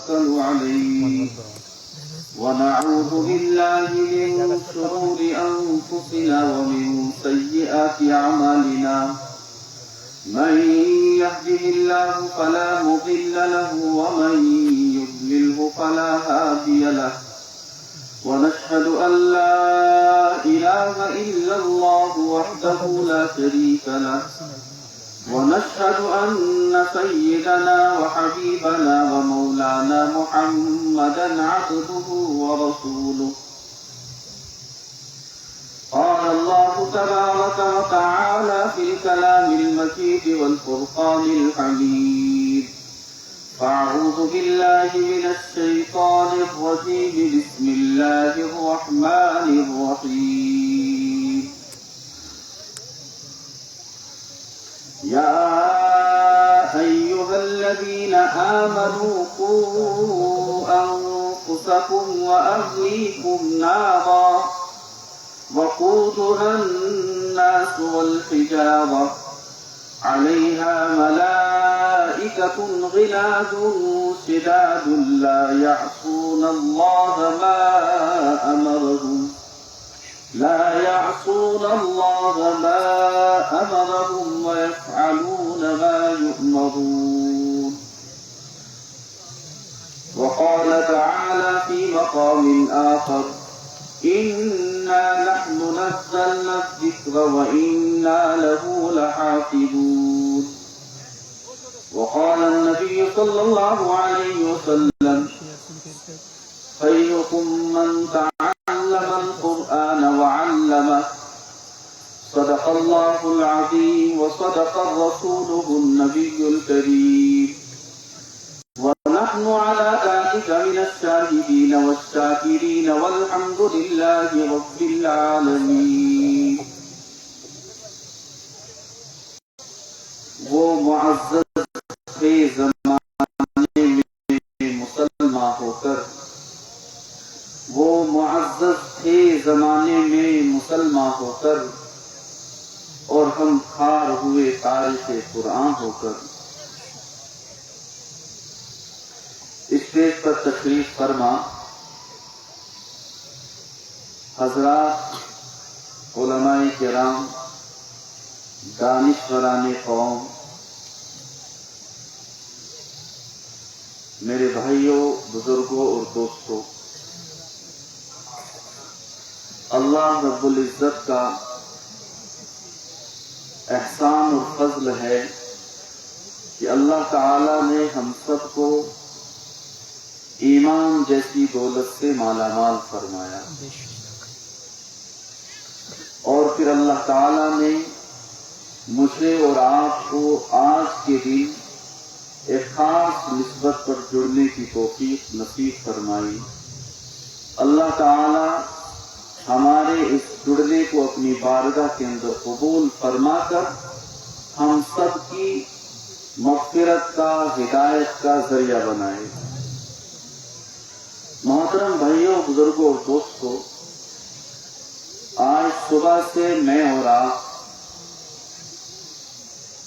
نتوكل عليه ونعوذ بالله من شرور أنفسنا ومن سيئات أعمالنا من يهده الله فلا مضل له ومن يضلله فلا هادي له ونشهد أن لا إله إلا الله وحده لا شريك له ونشهد أن سيدنا وحبيبنا ومولانا محمدا عبده ورسوله قال الله تبارك وتعالى في الكلام المجيد والفرقان الحميد فأعوذ بالله من الشيطان الرجيم بسم الله الرحمن الرحيم يا أيها الذين آمنوا قوا أنفسكم وأهليكم نارا وقودها الناس والحجارة عليها ملائكة غلاظ شداد لا يعصون الله ما أمرهم ويفعلون ما يؤمرون وقال تعالى في مقام آخر إنا نحن نزلنا الذكر وإنا له لحافظون وقال النبي صلى الله عليه وسلم خيركم من تعلم القرآن وعلمه صدق الله العظيم وصدق رسوله النبي الكريم ونحن على ذلك من الشاهدين والشاكرين والحمد لله رب العالمين. وہ معزز کے زمانے میں مسلمان ہو کر اور ہم کھار ہوئے تاریخ قرآن ہو کر اسٹیج پر تشریف فرما حضرات علماء کرام دانشوران قوم میرے بھائیوں بزرگوں اور دوستوں، اللہ رب العزت کا احسان اور فضل ہے کہ اللہ تعالی نے ہم سب کو ایمان جیسی دولت سے مالا مال فرمایا، اور پھر اللہ تعالی نے مجھے اور آپ کو آج کے دن ایک خاص نسبت پر جڑنے کی توفیق نصیب فرمائی۔ اللہ تعالی ہمارے اس جڑنے کو اپنی بارگاہ کے اندر قبول فرما کر ہم سب کی مغفرت کا، ہدایت کا ذریعہ بنائے۔ محترم بھائیوں، بزرگوں اور دوستوں، آج صبح سے میں اور آپ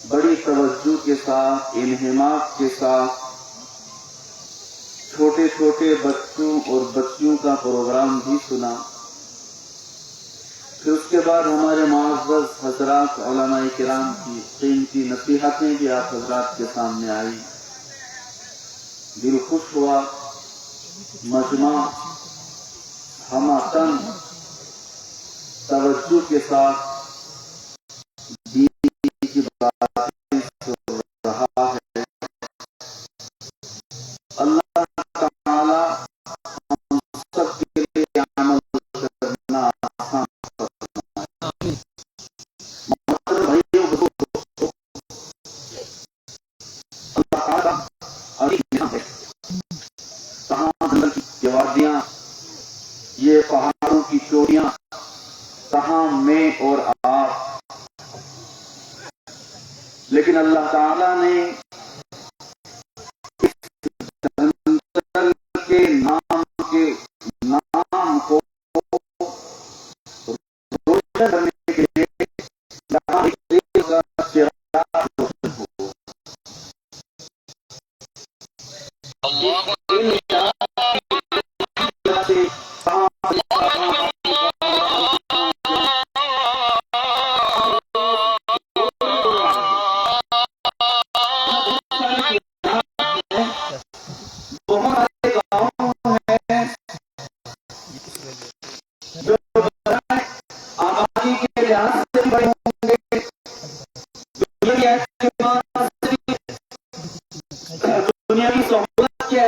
بڑی توجہ کے ساتھ، انہماک کے ساتھ چھوٹے چھوٹے بچوں اور بچیوں کا پروگرام بھی سنا۔ پھر اس کے بعد ہمارے معزز حضرات علماء کرام کی قیمتی نصیحتیں بھی آپ حضرات کے سامنے آئی۔ دل خوش ہوا، مجمع ہمہ تن توجہ کے ساتھ دین کی باتیں سن رہا ہے۔ اللہ تعالی ہم سب کے لیے عمل کرنا آسان فرمائے۔ محترم بھائیوں، اللہ تعالی عظیم نعمت ہے، کہاں جنگل کی وادیاں، یہ پہاڑوں کی چوٹیاں، کہاں میں اور آپ، لیکن اللہ تعالی نے کے نام کو روشن کرنے کے لیے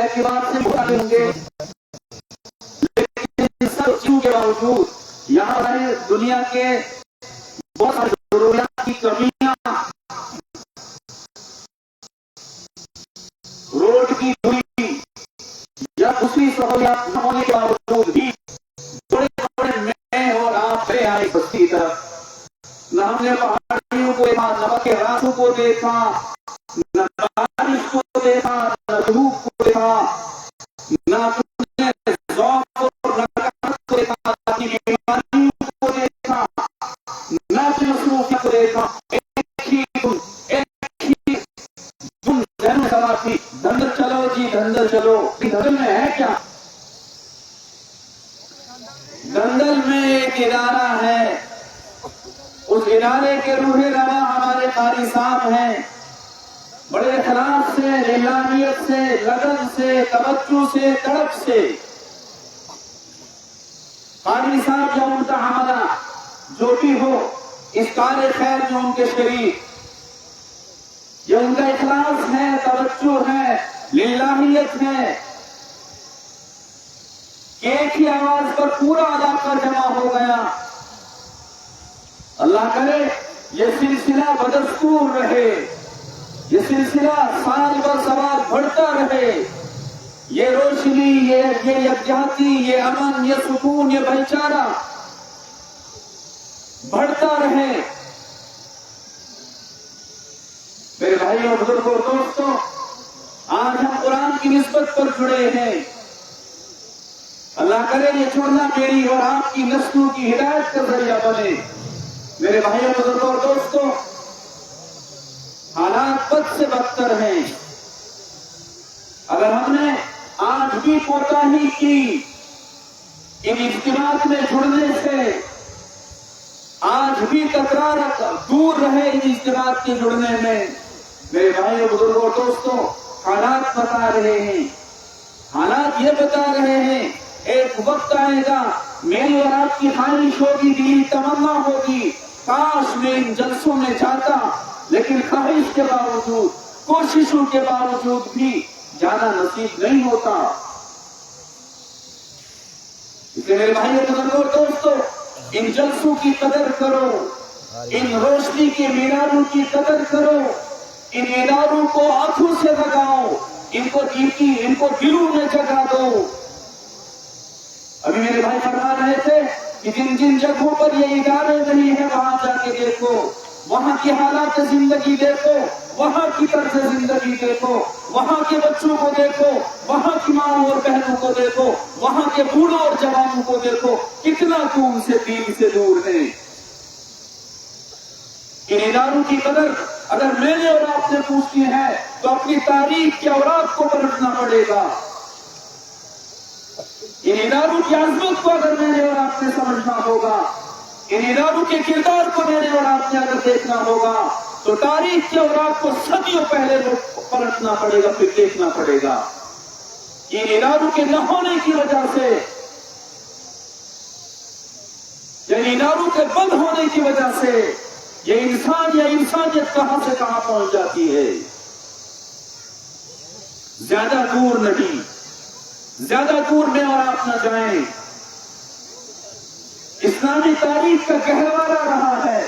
اعتبار سے مختلف ہوں گے، لیکن سب چیزوں کے باوجود یہاں رہے دنیا کے بہت ساری ضروریات کی کمیاں، روڈ کی دوری یا دوسری سہولیات نہ ہونے کے باوجود بھی بڑے بڑے میں اور آپ لے آئے بستی کی طرف. نہ ہم نے پہاڑیوں کو دیکھا، نہ کے راستوں کو دیکھا، نہ بارش کو دیکھا، نہ دھوپ کو دیکھا، نہ ذوق اور نکاح کو دیکھا، نہ بیماریوں کو دیکھا، نہ مصروفیت کو دیکھا. ایک ہی دن سوال تھی، دھندل چلو جی دھندل چلو. دھندل میں ہے کیا؟ دھندل میں ایک ادارہ ہے، اس ادارے کے روح رواں ہمارے قاری صاحب ہیں. بڑے اخلاص سے، للہیت سے، لگن سے، توجہ سے، تڑپ سے قاری صاحب جو ان کا عملہ جو بھی ہو، اس کار خیر جو ان کے شریک، یہ ان کا اخلاص ہے، توجہ ہے، للہیت ہے. ایک ہی آواز پر پورا علاقہ جمع ہو گیا. اللہ کرے یہ سلسلہ بدستور رہے، یہ سلسلہ سال بر سوال بڑھتا رہے، یہ روشنی، یہ یکجہتی، یہ امن، یہ سکون، یہ بھائی چارہ بڑھتا رہے. میرے بھائیوں، بزرگوں، دوستوں، آج ہم قرآن کی نسبت پر جڑے ہیں. اللہ کرے یہ جڑنا میری اور آپ کی نسلوں کی ہدایت کا ذریعہ بنے. میرے بھائیوں، بزرگوں اور دوستوں، حالات بد سے بدتر ہیں. اگر ہم نے آج بھی کوتاہی کی ان اجتماعات میں جڑنے سے، آج بھی تکرار دور رہے ان اجتماعات کے جڑنے میں، میرے بھائیوں، بزرگوں اور دوستوں، حالات بتا رہے ہیں، حالات یہ بتا رہے ہیں ایک وقت آئے گا، میری اور آپ کی خواہش ہوگی، دلی تمنا ہوگی، کاش میں ان جلسوں میں جاتا، لیکن خواہش کے باوجود، کوششوں کے باوجود بھی جانا نصیب نہیں ہوتا. اس لیے میرے بھائیوں، بزرگوں اور دوستوں، ان جلسوں کی قدر کرو، ان روشنی کے میناروں کی قدر کرو، ان میناروں کو آنکھوں سے لگاؤ، ان کو دلوں میں جگہ دو. ابھی میرے بھائی فرما رہے تھے کہ جن جن جگہوں پر یہ ادارے نہیں ہے وہاں جا کے دیکھو، وہاں کی حالات زندگی دیکھو، وہاں کی طرز زندگی دیکھو، وہاں کے بچوں کو دیکھو، وہاں کی ماں اور بہنوں کو دیکھو، وہاں کے بوڑھوں اور جوانوں کو دیکھو، کتنا تو ان سے دین سے دور ہے. ان اداروں کی قدر اگر میں نے اور آپ نے پوچھنی ہے تو اپنی تاریخ کے اوراق کو پلٹنا پڑے گا. ان اداروں کی عظمت کو اگر میں نے اور آپ نے سمجھنا ہوگا، ان اداروں کے کردار کو میں نے اور آپ نے اگر دیکھنا ہوگا، تو تاریخ کے اوراق کو صدیوں پہلے پلٹنا پڑے گا، پھر دیکھنا پڑے گا. ان اداروں کے نہ ہونے کی وجہ سے، ان اداروں کے بند ہونے کی وجہ سے یہ انسان یا انسانیت کہاں سے کہاں پہنچ جاتی ہے. زیادہ دور نہیں، زیادہ دور میں اور آپ نہ جائیں. اسلامی تاریخ کا گہوارہ رہا ہے.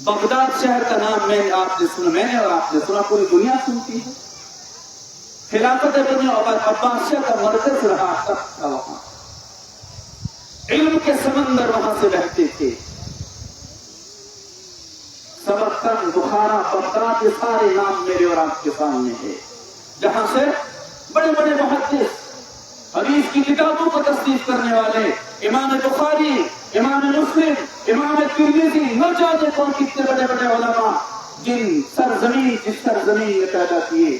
بغداد شہر کا نام میں نے اور آپ نے سنا، پوری دنیا سنتی ہے. خلافت بنی عباسیہ کا مرکز رہا تھا. وہاں علم کے سمندر وہاں سے بہتے تھے. سمرقند، بخارا، بغداد، یہ سارے نام میرے اور آپ کے سامنے ہیں، جہاں سے بڑے بڑے محدث، حدیث کی کتابوں کو تصنیف کرنے والے، امام بخاری، امام مسلم، امام ترمذی، نہ جانے کون کتنے بڑے بڑے علماء جس سرزمین میں پیدا کیے.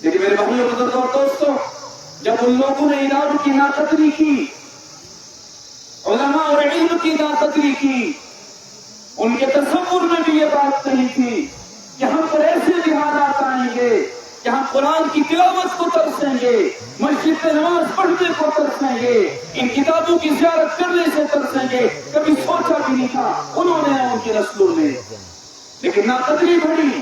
لیکن میرے بھائیوں، بزرگوں اور دوستوں، جب ان لوگوں نے اداروں کی ناقدری کی، علماء اور علم کی ناقدری کی، ان کے تصور میں بھی یہ بات نہیں تھی کہ ہم پر ایسے بھی حالات آئیں گے کہ ہم قرآن کی تلاوت کو ترسیں گے، مسجد میں نماز پڑھنے کو ترسیں گے، ان کتابوں کی زیارت کرنے سے ترسیں گے. کبھی سوچا بھی نہیں تھا انہوں نے، ان کی نسلوں نے. لیکن ناقدری بڑی،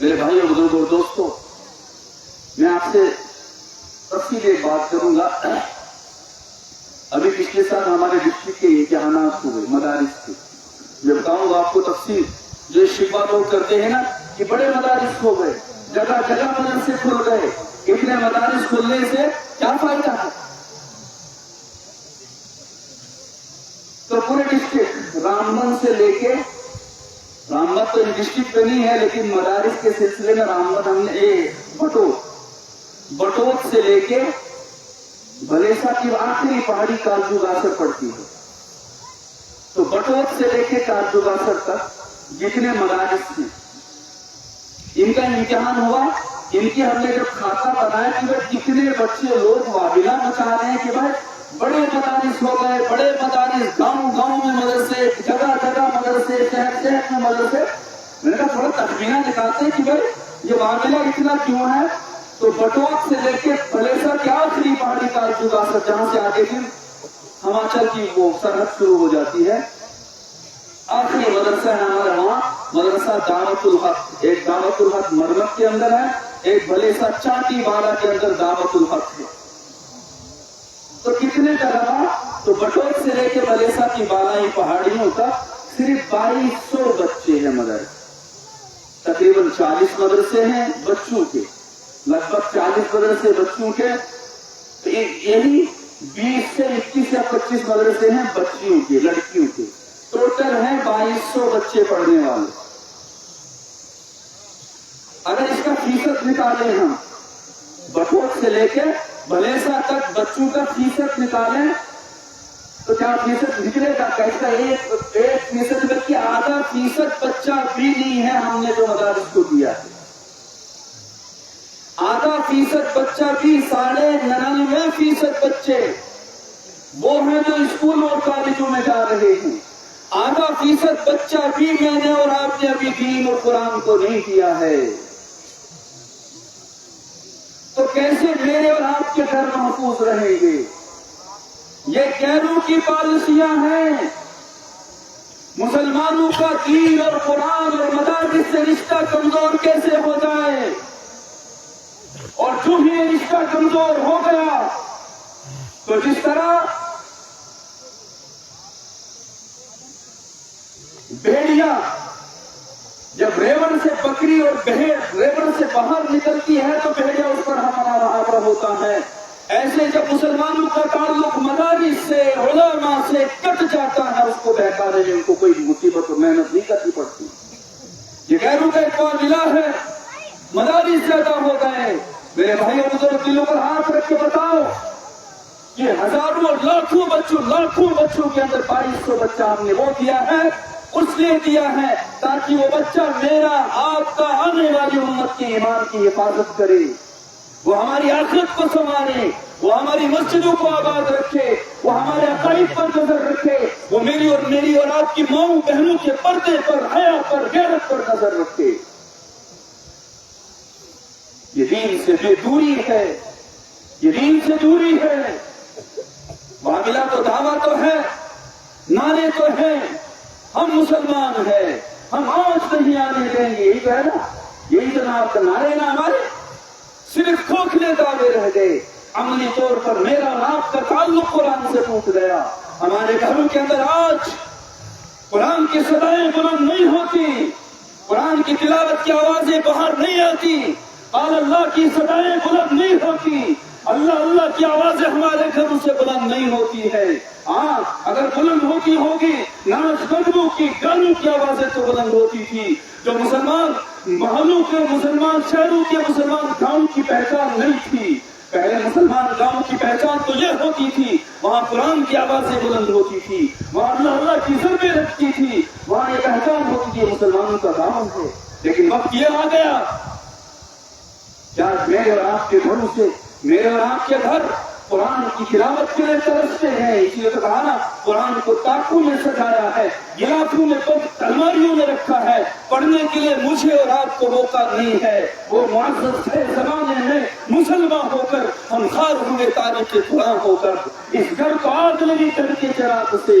میرے بھائی اور بزرگوں اور دوستوں، میں آپ سے تفصیل ایک بات کروں گا۔ ابھی پچھلے سال ہمارے ڈسٹرکٹ کے امتحانات ہوئے مدارس کے، میں بتاؤں گا آپ کو تفصیل۔ جو شکوہ لوگ کرتے ہیں نا کہ بڑے مدارس ہو گئے، جگہ جگہ مدرسے کھل گئے، اتنے مدارس کھلنے سے کیا فائدہ ہے؟ تو پورے ڈسٹرکٹ رامبن سے لے کے، رامبن تو ڈسٹرکٹ پہ نہیں ہے لیکن مدارس کے سلسلے میں رامبن ہم نے بٹوت سے لے کے بلیسا کی آخری پہاڑی کارجوگاسر پڑتی ہے، تو بٹوت سے لے کے کارجوگاسر تک جتنے مدارس تھے ان کا امتحان ہوا۔ ان کی ہم نے جب کھاتہ بنایا کہ بھائی کتنے بچے لوگ واویلا مچا رہے ہیں کہ بھائی بڑے مدارس ہو گئے، بڑے مدارس، گاؤں گاؤں میں مدرسے، جگہ جگہ مدرسے، شہر شہر میں مدرسے۔ میں نے کہا تھوڑا تخمینہ نکالتے ہیں کہ بھائی یہ واویلا اتنا کیوں ہے؟ تو بٹوت سے لے کے بلیسا کی آخری پہاڑی کارجوگاسر، جہاں سے آگے پھر ہماچل کی وہ سرحد شروع ہو جاتی ہے، آخری مدرسہ ہے ہمارے وہاں مدرسہ دعوت الحق۔ ایک دعوت الحق مرمت کے اندر ہے، ایک بلیسا چاٹی والا کے اندر دعوت الحق ہے۔ تو کتنے جگہ؟ تو بٹوت سے لے کے بلیسا کی بالائی پہاڑیوں تک صرف 2200 بچے ہیں مدرسے، تقریباً 40 مدرسے ہیں بچوں کے، لگ بھگ 40 مدرسے بچوں کے، تو یہی 20 سے 21 یا 25 مدرسے ہیں بچیوں کے، لڑکیوں کے، ٹوٹل ہیں 2200 بچے پڑھنے والے۔ اگر اس کا فیصد نکالیں ہم، بٹوت سے لے کے بلیسا تک بچوں کا فیصد نکالیں تو کیا فیصد نکلے گا؟ کیسا؟ 1% بلکہ آدھا فیصد بچہ بھی نہیں ہے ہم نے جو مدارس کو دیا ہے، آدھا فیصد بچہ بھی 99.5% بچے وہ ہیں جو اسکول اور کالجوں میں جا رہے ہیں، آدھا فیصد بچہ بھی میں نے اور آپ نے ابھی دین اور قرآن کو نہیں دیا ہے۔ تو کیسے میرے اور آپ کے گھر محفوظ رہیں گے؟ یہ غیروں کی پالیسیاں ہیں۔ مسلمانوں کا دین اور قرآن اور مدارس سے رشتہ کمزور کیسے ہو جائے؟ اور جو ہی یہ رشتہ کمزور ہو گیا تو جس طرح بھیڑیا جب ریوڑ سے بکری اور ریوڑ سے باہر نکلتی ہے تو بھیڑیا اس پر حملہ ہوتا ہے، ایسے جب مسلمانوں کا تعلق مدارس سے، علماء سے کٹ جاتا ہے، اس کو بہکانے میں ان کو کوئی مصیبت اور محنت نہیں کرنی پڑتی۔ یہ غیروں کا ایک معاملہ ہے، مدارس زیادہ ہو گئے۔ میرے بھائی اور بزرگ دلوں پر ہاتھ رکھ کے بتاؤ کہ ہزاروں لاکھوں بچوں کے اندر 2200 بچہ ہم نے وہ دیا ہے، اس لیے دیا ہے تاکہ وہ بچہ میرا آپ کا آنے والی امت کے ایمان کی حفاظت کرے، وہ ہماری آخرت کو سنوارے، وہ ہماری مسجدوں کو آباد رکھے، وہ ہمارے عقائد پر نظر رکھے، وہ میری اور آپ کی ماؤں بہنوں کے پردے پر، حیا پر، غیرت پر نظر رکھے۔ یہ دین سے بے دوری ہے، یہ دین سے دوری ہے۔ معاملہ تو دعویٰ تو ہے، نعرے تو ہیں، ہم مسلمان ہیں، ہم آج نہیں آنے دیں گے، یہی تو ہے نا، یہی تو نام کا نعرے نا ہمارے، صرف کھوکھلے دعوے رہ گئے۔ عملی طور پر میرا اور آپ کا تعلق قرآن سے ٹوٹ گیا۔ ہمارے گھروں کے اندر آج قرآن کی صدائیں بلند نہیں ہوتی، قرآن کی تلاوت کی آوازیں باہر نہیں آتی، قال اللہ کی صدائیں بلند نہیں ہوتی، اللہ اللہ کی آوازیں ہمارے گھروں سے بلند نہیں ہوتی ہے۔ ہاں اگر بلند ہوتی ہوگی ناچ گانوں کی، گانوں کی آوازیں تو بلند ہوتی تھی۔ جو مسلمان محلوں کے، مسلمان شہروں کے، مسلمان گاؤں کی پہچان نہیں تھی، پہلے مسلمان گاؤں کی پہچان تو یہ ہوتی تھی، وہاں قرآن کی آوازیں بلند ہوتی تھی، وہاں اللہ اللہ کی ضربیں رکھتی تھی، وہاں یہ پہچان ہوتی تھی مسلمانوں کا گاؤں ہے۔ لیکن وقت یہ آ گیا کیا میرے اور آپ کے گھروں سے، میرے اور آپ کے گھر قرآن کی تلاوت کے لیے ترستے ہیں؟ اس لیے تو کہا نا قرآن کو طاقوں میں سجایا ہے، غلافوں میں الماریوں میں رکھا ہے، پڑھنے کے لیے مجھے اور آپ کو موقع نہیں ہے۔ وہ معزز ہے زمانے میں مسلمان ہو کر ہم خار ہوئے تاریخ قرآن ہو کر اس گھر کو آگ لگی کر کے چراغ سے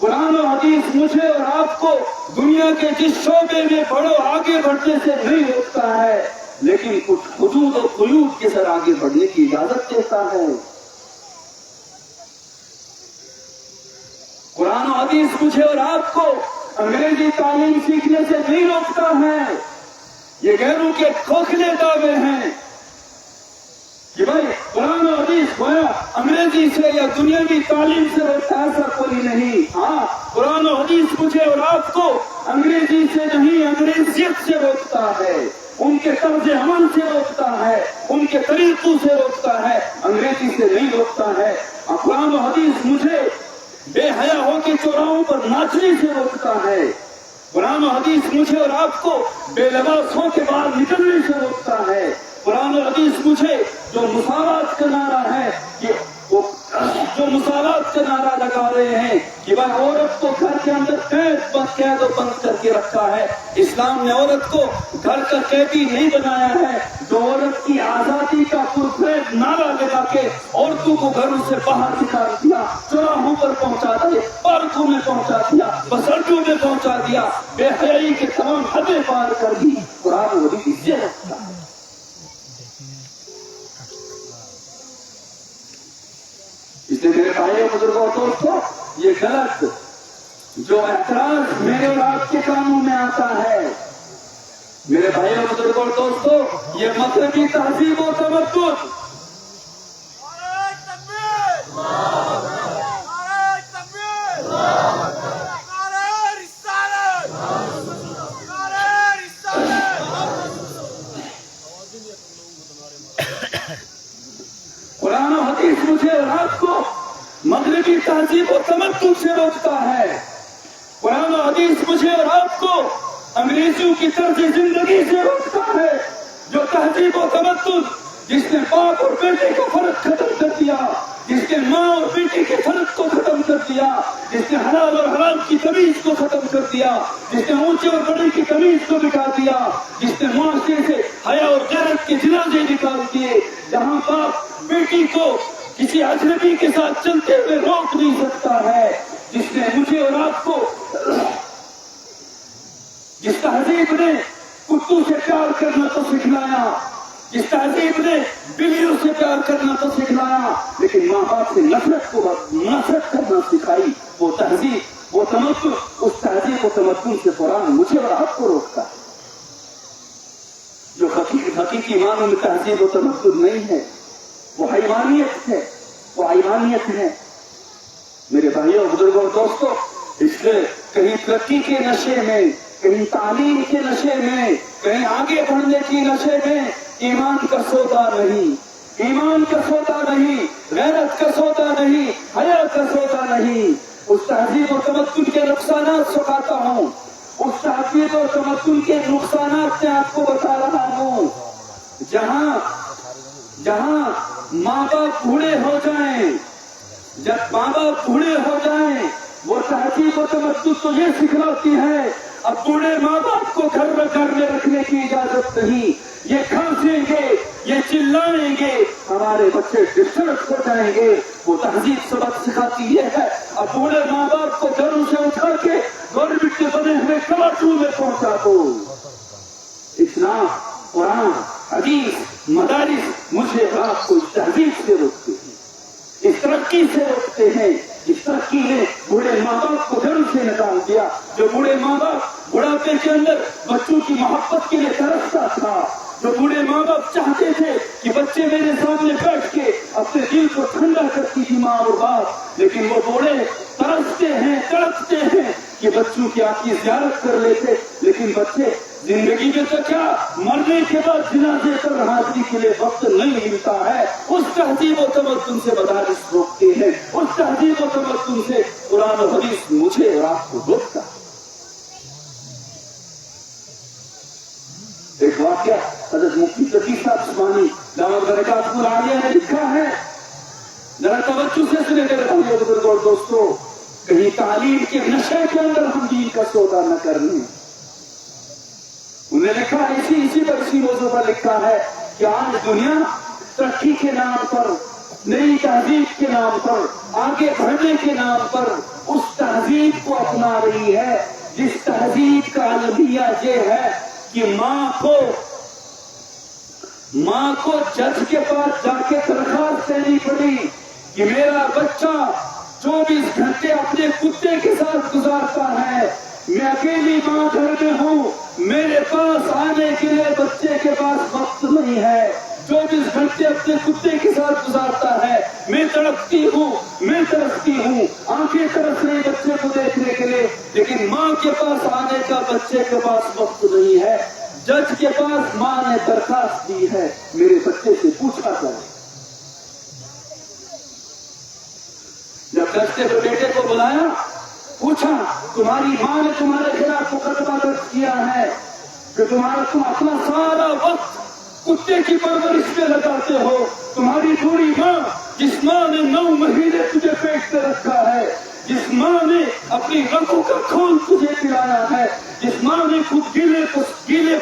قرآن و حدیث مجھے اور آپ کو دنیا کے جس شعبے میں بڑھو آگے بڑھنے سے نہیں روکتا ہے، لیکن کچھ حدود و قیود کے ساتھ آگے بڑھنے کی اجازت دیتا ہے۔ قرآن و حدیث مجھے اور آپ کو انگریزی تعلیم سیکھنے سے نہیں روکتا ہے۔ یہ غیروں کے کھوکھلے دعوے ہیں کہ بھائی قرآن و حدیث گویا انگریزی سے یا دنیاوی تعلیم سے روکتا ہے، ایسا کوئی نہیں۔ ہاں، قرآن و حدیث مجھے اور آپ کو انگریزی سے نہیں، انگریزیت سے روکتا ہے، ان کے طرز عمل سے روکتا ہے، ان کے طریقوں سے روکتا ہے، انگریزی سے نہیں روکتا ہے۔ قرآن و حدیث مجھے بے حیا ہو کے چوراہوں پر ناچنے سے روکتا ہے۔ قرآن و حدیث مجھے اور آپ کو بے لباس ہو کے باہر نکلنے سے روکتا ہے۔ قرآن و حدیث مجھے جو مساوات کا نعرہ ہے کہ جو مساوات کا نعرہ لگا رہے ہیں کہ بھائی عورت کو گھر کے اندر قید و بند کر کے رکھا ہے، اسلام نے عورت کو گھر کا قیدی نہیں بنایا ہے، جو عورت کی آزادی کا پرفریب نعرہ لگا کے عورتوں کو گھروں سے باہر نکال دیا، چوراہوں پر پہنچا دیا، پارکوں میں پہنچا دیا، بس اڈوں میں پہنچا دیا، بے حیائی کے تمام حدیں پار کر دی۔ قرآن و حدیث یہ رکھتا ہے۔ اس لیے میرے بھائیوں بزرگوں اور دوستوں، یہ غلط جو اعتراض میرے اور آپ کے کانوں میں آتا ہے، میرے بھائیوں بزرگوں اور دوستوں، یہ مغربی تہذیب و تمدن، قرآن و حدیث مجھے اور آپ کو مغربی تہذیب و تمدن سے روکتا ہے۔ قرآن و حدیث مجھے اور آپ کو انگریزیوں کی طرز زندگی سے روکتا ہے، جو تہذیب و تمدن جس نے باپ اور بیٹے کا فرق ختم کر دیا، جس نے ماں اور بیٹے کے فرق کو ختم کر دیا، جس نے حلال اور حرام کی تمیز کو ختم کر دیا، جس نے اونچے اور بڑے کی تمیز کو مٹا دیا، جس نے معاشرے سے حیا اور غیرت کے جنازے نکال دیے، جہاں باپ بیٹی کو کسی اجنبی کے ساتھ چلتے ہوئے روک نہیں سکتا ہے، جس نے مجھے اور آپ کو جس تہذیب نے کتوں سے پیار کرنا تو سکھلایا، جس تہذیب نے بلیوں سے پیار کرنا تو سکھلایا، لیکن ماں باپ سے نفرت کرنا سکھائی، وہ تہذیب وہ تمدن، اس تہذیب و تمدن سے قرآن مجھے اور آپ کو روکتا ہے۔ جو حقیقی معنوں میں تہذیب و تمدن نہیں ہے، وہ حیوانیت ہے، وہ حیوانیت ہے۔ میرے بھائیوں بزرگوں اور دوستوں، اس لیے کہیں ترقی کے نشے میں، کہیں تعلیم کے نشے میں، کہیں آگے بڑھنے کی نشے میں ایمان کا سودا نہیں، ایمان کا سودا نہیں، غیرت کا سودا نہیں، حیا کا سودا نہیں۔ اس تہذیب و تمدن کے نقصانات سکھاتا ہوں، اس تہذیب و تمدن کے نقصانات سے آپ کو بتا رہا ہوں۔ جہاں ماں باپ بوڑھے ہو جائیں، جب ماں باپ بوڑھے ہو جائیں، وہ تہذیب و تمدن تو یہ سکھلاتی ہے اب بوڑھے ماں باپ کو گھر میں رکھنے کی اجازت نہیں، یہ کھانسیں گے، یہ چلائیں گے، ہمارے بچے ڈسٹرب ہو جائیں گے۔ وہ تہذیب سبق سکھاتی یہ ہے اب بوڑھے ماں باپ کو گھروں سے اٹھا کے گورنمنٹ کے بنے ہوئے کلاٹوں میں پہنچا دو۔ اسلام، قرآن، حدیث، مدارس مجھے اور آپ کو اس تہذیب سے روکتے ہیں، اس ترقی سے روکتے ہیں۔ اس ترقی نے بوڑھے ماں باپ کو گھروں سے نکال دیا۔ جو بوڑھے ماں باپ بڑھاپے کے اندر بچوں کی محبت کے لیے ترستا تھا، جو بوڑھے ماں باپ چاہتے تھے کہ بچے میرے سامنے بیٹھ کے اپنے دل کو ٹھنڈا کرتی تھی ماں اور باپ، لیکن وہ بوڑھے ترستے ہیں، تڑپتے ہیں کہ بچوں کی آپ کی زیارت کر لیتے، لیکن بچے زندگی میں تو کیا، مرنے کے بعد جنازے پر حاضری کے لیے وقت نہیں ملتا ہے۔ اس تہذیب و تمدن سے مدارس روکتے ہیں، اس تہذیب و تمدن سے قرآن و حدیث مجھے اور آپ کو روکتا ہے۔ ایک واقعہ حضرت مفتی تقی صاحب عثمانی دامت برکاتہ العالیہ نے لکھا ہے، ذرا توجہ سے سنیں میرے بھائیوں بزرگوں اور دوستوں، کہیں تعلیم کے نشے کے اندر ہم دین کا سودا نہ کر لیں۔ انہوں نے لکھا اسی موضوع پر لکھا ہے کہ آج دنیا ترقی کے نام پر، نئی تہذیب کے نام پر، آگے بڑھنے کے نام پر اس تہذیب کو اپنا رہی ہے جس تہذیب کا المیہ یہ ہے کہ ماں کو جج کے پاس جا کے درخواست دینی پڑی کہ میرا بچہ 24 گھنٹے اپنے کتے کے ساتھ گزارتا ہے، میں اکیلی ماں گھر میں ہوں، میرے پاس آنے کے لیے بچے کے پاس وقت نہیں ہے، 24 گھنٹے اپنے کتے کے ساتھ گزارتا ہے، میں تڑپتی ہوں، آنکھیں ترس رہی بچے کو دیکھنے کے لیے، لیکن ماں کے پاس آنے کا بچے کے پاس وقت نہیں ہے۔ جج کے پاس ماں نے درخواست دی ہے میرے بچے سے پوچھا جائے۔ جب جج نے بیٹے کو بلایا، پوچھا تمہاری ماں نے تمہارے خلاف مقدمہ درج کیا ہے کہ تم اپنا سارا وقت کتے کی پرورش میں لگاتے ہو، تمہاری بوڑھی ماں جس ماں نے 9 مہینے تجھے پیٹ میں رکھا ہے، جس ماں نے اپنی رگوں کا خون تجھے پلایا ہے، جس ماں نے خود گیلے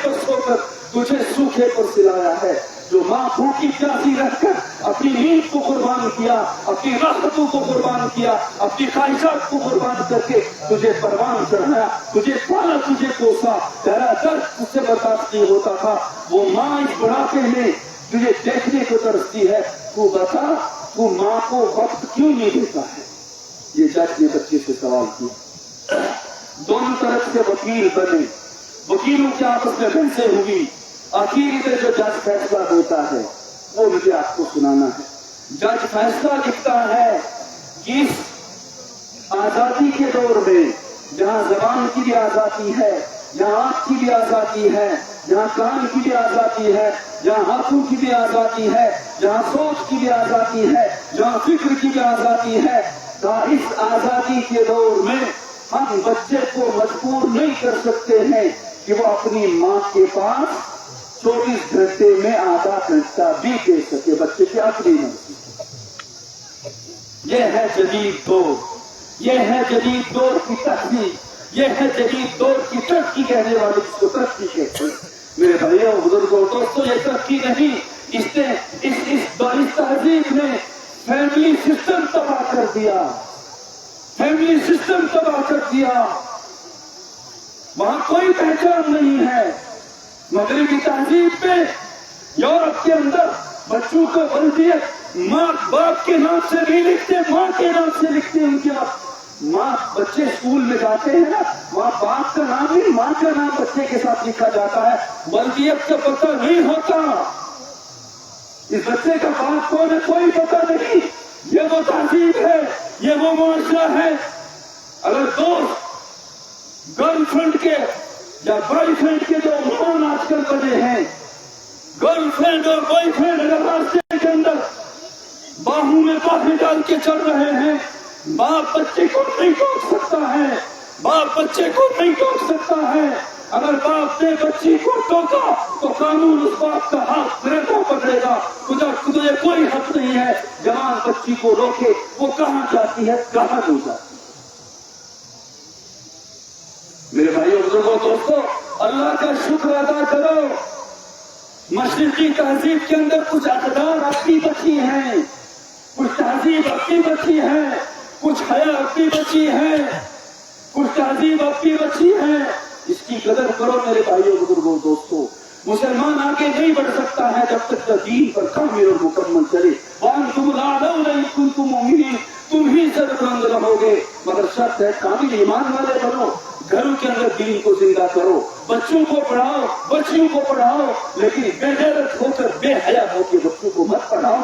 پر سو کر تجھے سوکھے پر سلایا ہے، جو ماں بھوکی پیاسی رہ کر اپنی نیند کو قربان کیا، اپنی راحتوں کو قربان کیا، اپنی خواہشات کو قربان کر کے تجھے پروان چڑھایا، تجھے پالا، تجھے پوسا، تیرا درد تجھ سے برداشت نہیں ہوتا تھا، وہ ماں اس بڑھاپے میں تجھے دیکھنے کو ترستی ہے، تو بتا تو ماں کو وقت کیوں نہیں دیتا ہے؟ یہ جج نے بچے سے سوال کیا۔ دونوں طرف سے وکیل بنے، وکیلوں کی آپس میں بحثیں ہوئی، آخر میں جو جج فیصلہ ہوتا ہے وہ مجھے آپ کو سنانا ہے۔ جج فیصلہ لکھتا ہے کہ اس آزادی کے دور میں جہاں زبان کی بھی آزادی ہے، جہاں آنکھ کی بھی آزادی ہے، جہاں کان کی بھی آزادی ہے، جہاں ہاتھوں کی بھی آزادی ہے، جہاں سوچ کی بھی آزادی ہے، جہاں فکر کی بھی آزادی ہے، اس آزادی کے دور میں ہم بچے کو مجبور نہیں کر سکتے ہیں کہ وہ اپنی ماں کے پاس 24 گھنٹے میں آدھا گھنٹہ بھی دے سکے، بچے کی اپنی مرضی۔ یہ ہے جدید دور، یہ ہے جدید دور کی تہذیب، یہ ہے جدید دور کی ترقی کہنے والی، جس کو ترقی کہتے ہیں۔ میرے بھائیوں بزرگوں دوستوں، یہ ترقی نہیں، اس تہذیب نے فیملی سسٹم تباہ کر دیا، فیملی سسٹم تباہ کر دیا، وہاں کوئی پہچان نہیں ہے۔ مغربی تہذیب میں، یورپ کے اندر بچوں کو ولدیت ماں باپ کے نام سے نہیں لکھتے، ماں کے نام سے لکھتے ہیں۔ ان کے ماں بچے اسکول میں جاتے ہیں نا، وہاں باپ کا نام نہیں ماں کا نام بچے کے ساتھ لکھا جاتا ہے، ولدیت کا پتہ نہیں ہوتا، اس بچے کا باپ کون ہے کوئی پتہ نہیں۔ یہ وہ تہذیب ہے، یہ وہ معاشرہ ہے۔ اگر دوست گرل فرینڈ کے یا بوائے فرینڈ کے جو عنوان آج کل بنے ہیں، گرل فرینڈ اور بوائے فرینڈ اگر راستے کے اندر باہوں میں باہیں ڈال کے چل رہے ہیں، باپ بچے کو نہیں ٹوک سکتا ہے، باپ بچے کو نہیں ٹوک سکتا ہے۔ اگر باپ نے بچی کو ٹوکا تو قانون اس باپ کا ہاتھ گرفتا پکڑے گا۔ تجھے کوئی حق نہیں ہے جوان بچی کو روکے، وہ کہاں جاتی ہے کہاں نہیں جاتی۔ میرے بھائیوں بزرگوں دوستوں، اللہ کا شکر ادا کرو، مشرقی تہذیب کے اندر کچھ اقدار اپنی بچی ہیں، کچھ تہذیب اپنی بچی ہے، کچھ حیا اپنی بچی ہے، کچھ تہذیب اپنی بچی ہے۔ اس کی قدر کرو میرے بھائیوں بزرگوں دوستوں۔ مسلمان آگے نہیں بڑھ سکتا ہے جب تک کہ دین پر کامل اور مکمل چلے۔ وَأَنْتُمُ الْأَعْلَوْنَ إِن كُنتُم مُؤْمِنِينَ، تم ہی سب بلند رہو گے، مگر شرط ہے کامل ایمان والے بنو، گھروں کے اندر دین کو زندہ کرو، بچوں کو پڑھاؤ، بچیوں کو پڑھاؤ، لیکن بے غیرت ہو کر بے حیا ہو کے بچوں کو مت پڑھاؤ۔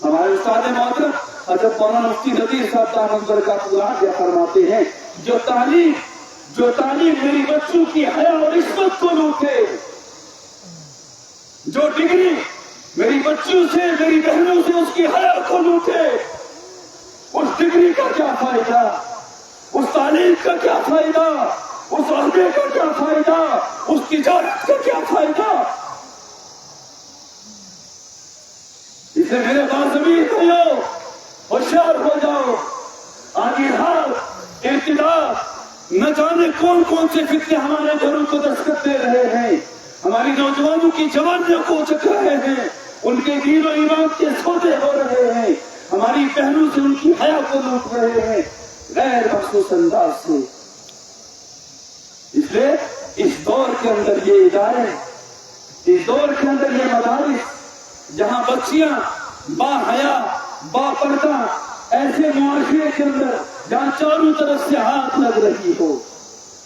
ہمارے استاد محترم حضرت مولانا مفتی نذیر صاحب دامت برکاتہ اللہ فرماتے ہیں، جو تعلیم میری بچوں کی حیا اور عصمت کو لوٹے، جو ڈگری میری بچوں سے میری بہنوں سے اس کی حیا کو لوٹے، اس ڈگری کا کیا فائدہ، اس تعلیم کا کیا فائدہ، اس عہدے کا کیا فائدہ، اس تجارت کا کیا فائدہ۔ اسے میرے باضمیر بھائیو ہوشیار ہو جاؤ، آگے ہاتھ ارتداد نہ جانے کون کون سے فتنے ہمارے گھروں کو دستک دے رہے ہیں، ہماری نوجوانوں کی جوانیوں کو چک رہے ہیں، ان کے دین و ایمان کے سودے ہو رہے ہیں۔ ہماری بہنوں سے ان کی حیا کو لوٹ رہے ہیں غیر مخصوص انداز سے. اس لیے اس دور کے اندر یہ ادارے، اس دور کے اندر یہ مدارس جہاں بچیاں با حیا با پردہ ایسے معاشرے کے اندر جہاں چاروں طرف سے ہاتھ لگ رہی ہو،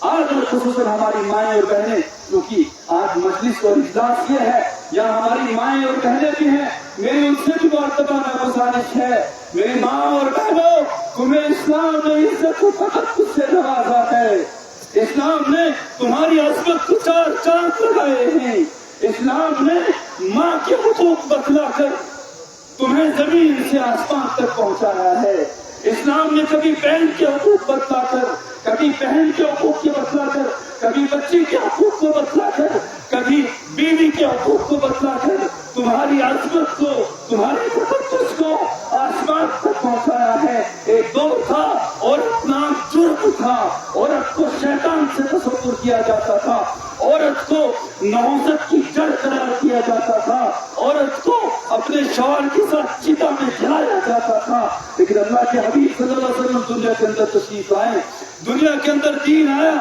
آج اور خصوصاً ہماری مائیں اور بہنیں، کیونکہ آج مجلس اور اجلاس یہ ہے یہاں ہماری مائیں اور بہنیں بھی ہیں، میری ان سے بھی مرتبہ گزارش ہے، میری ماں اور بہنوں، تمہیں اسلام نے عزت و فخر سے نوازا ہے، اسلام نے تمہاری عظمت کو چار چاند لگائے ہیں، اسلام نے ماں کے حقوق بتلا کر تمہیں زمین سے آسمان تک پہنچایا ہے، اسلام نے کبھی بہن کے حقوق بتلا کر، کبھی بہن کے حقوق کو بتلا کر، کبھی بچی کے حقوق کو بتلا کر، کبھی بیوی کے حقوق کو بتلا کر تمہاری عظمت کو، تمہاری تقدس کو آسمان تک پہنچایا ہے. ایک دور تھا عورت نام جرم تھا، عورت کو شیطان سے تصور کیا جاتا تھا، عورت کو نحوست کی جڑ قرار دیا جاتا تھا، عورت کو اپنے شوہر کے ساتھ چتا میں جلایا جاتا تھا. لیکن اللہ کے حبیب صلی اللہ علیہ وسلم دنیا کے اندر تشریف لائے، دنیا کے اندر دین آیا،